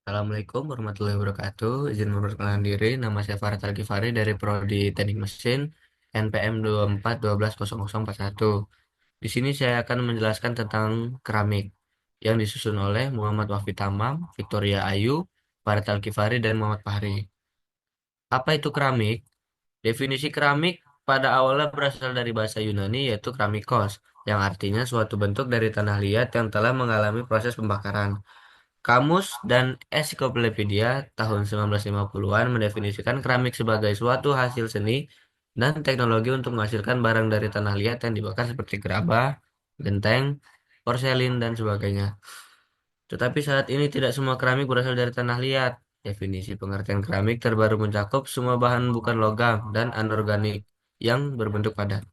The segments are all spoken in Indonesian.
Assalamualaikum warahmatullahi wabarakatuh. Izin memperkenalkan diri, nama saya Farhat Al-Ghifari dari Prodi Teknik Mesin NPM 24120041. Di sini saya akan menjelaskan tentang keramik yang disusun oleh Muhammad Wahfi Tamam, Victoria Ayu, Farhat Al-Ghifari, dan Muhammad Fahri. Apa itu keramik? Definisi keramik pada awalnya berasal dari bahasa Yunani yaitu keramikos, yang artinya suatu bentuk dari tanah liat yang telah mengalami proses pembakaran. Kamus dan Ensiklopedia tahun 1950-an mendefinisikan keramik sebagai suatu hasil seni dan teknologi untuk menghasilkan barang dari tanah liat yang dibakar seperti gerabah, genteng, porselin, dan sebagainya. Tetapi saat ini tidak semua keramik berasal dari tanah liat. Definisi pengertian keramik terbaru mencakup semua bahan bukan logam dan anorganik yang berbentuk padat.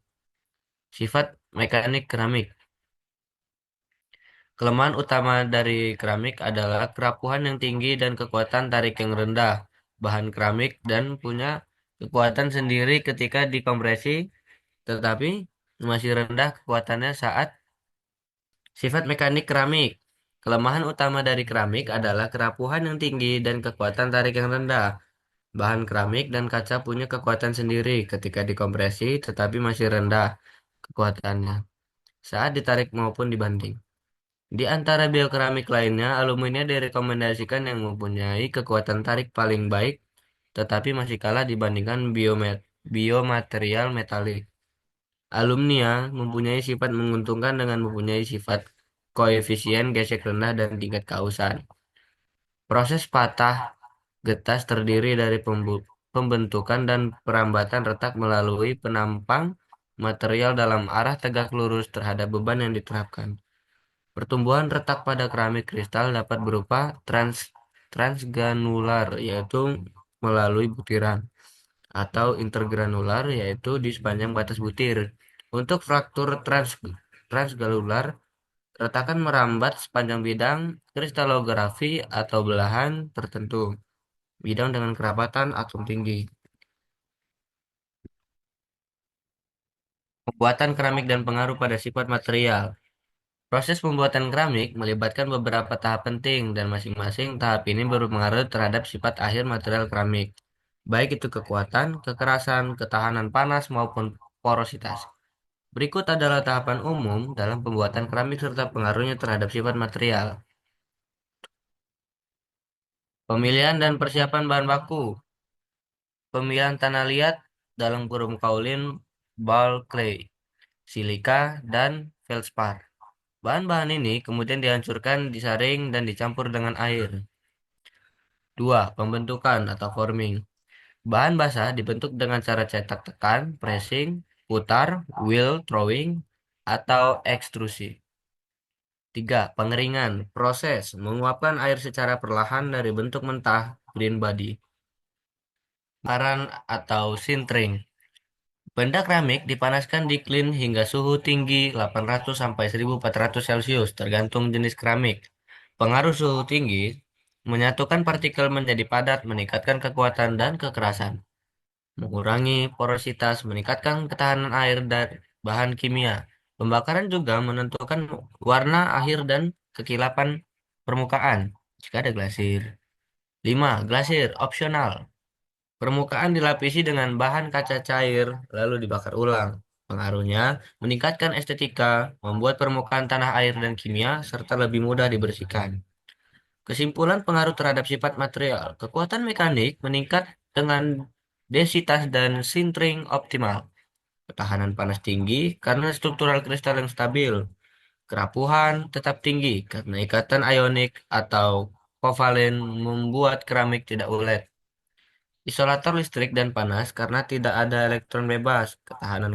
Sifat mekanik keramik. Kelemahan utama dari keramik adalah kerapuhan yang tinggi dan kekuatan tarik yang rendah. Bahan keramik dan punya kekuatan sendiri ketika dikompresi, tetapi masih rendah kekuatannya saat sifat mekanik keramik. Kelemahan utama dari keramik adalah kerapuhan yang tinggi dan kekuatan tarik yang rendah. Bahan keramik dan kaca punya kekuatan sendiri ketika dikompresi, tetapi masih rendah kekuatannya saat ditarik maupun dibanding. Di antara biokeramik lainnya, aluminium direkomendasikan yang mempunyai kekuatan tarik paling baik, tetapi masih kalah dibandingkan biomaterial metalik. Alumnia mempunyai sifat menguntungkan dengan mempunyai sifat koefisien gesek rendah dan tingkat kausan. Proses patah getas terdiri dari pembentukan dan perambatan retak melalui penampang material dalam arah tegak lurus terhadap beban yang diterapkan. Pertumbuhan retak pada keramik kristal dapat berupa transgranular, yaitu melalui butiran, atau intergranular, yaitu di sepanjang batas butir. Untuk fraktur transgranular, retakan merambat sepanjang bidang kristalografi atau belahan tertentu, bidang dengan kerapatan atom tinggi. Pembuatan keramik dan pengaruh pada sifat material. Proses pembuatan keramik melibatkan beberapa tahap penting dan masing-masing tahap ini berpengaruh terhadap sifat akhir material keramik, baik itu kekuatan, kekerasan, ketahanan panas, maupun porositas. Berikut adalah tahapan umum dalam pembuatan keramik serta pengaruhnya terhadap sifat material. Pemilihan dan persiapan bahan baku. Pemilihan tanah liat dalam kurung kaulin, ball clay, silika, dan feldspar. Bahan-bahan ini kemudian dihancurkan, disaring, dan dicampur dengan air. 2. Pembentukan atau forming. Bahan basah dibentuk dengan cara cetak tekan, pressing, putar, wheel throwing, atau ekstrusi. 3. Pengeringan. Proses menguapkan air secara perlahan dari bentuk mentah, green body. Paran atau sintering. Benda keramik dipanaskan di klin hingga suhu tinggi 800 sampai 1400 Celcius tergantung jenis keramik. Pengaruh suhu tinggi menyatukan partikel menjadi padat, meningkatkan kekuatan dan kekerasan, mengurangi porositas, meningkatkan ketahanan air dan bahan kimia. Pembakaran juga menentukan warna akhir dan kekilapan permukaan jika ada glasir. 5. Glasir opsional. Permukaan dilapisi dengan bahan kaca cair, lalu dibakar ulang. Pengaruhnya meningkatkan estetika, membuat permukaan tanah air dan kimia, serta lebih mudah dibersihkan. Kesimpulan pengaruh terhadap sifat material. Kekuatan mekanik meningkat dengan densitas dan sintering optimal. Ketahanan panas tinggi karena struktural kristal yang stabil. Kerapuhan tetap tinggi karena ikatan ionik atau kovalen membuat keramik tidak ulet. Isolator listrik dan panas karena tidak ada elektron bebas. Ketahanan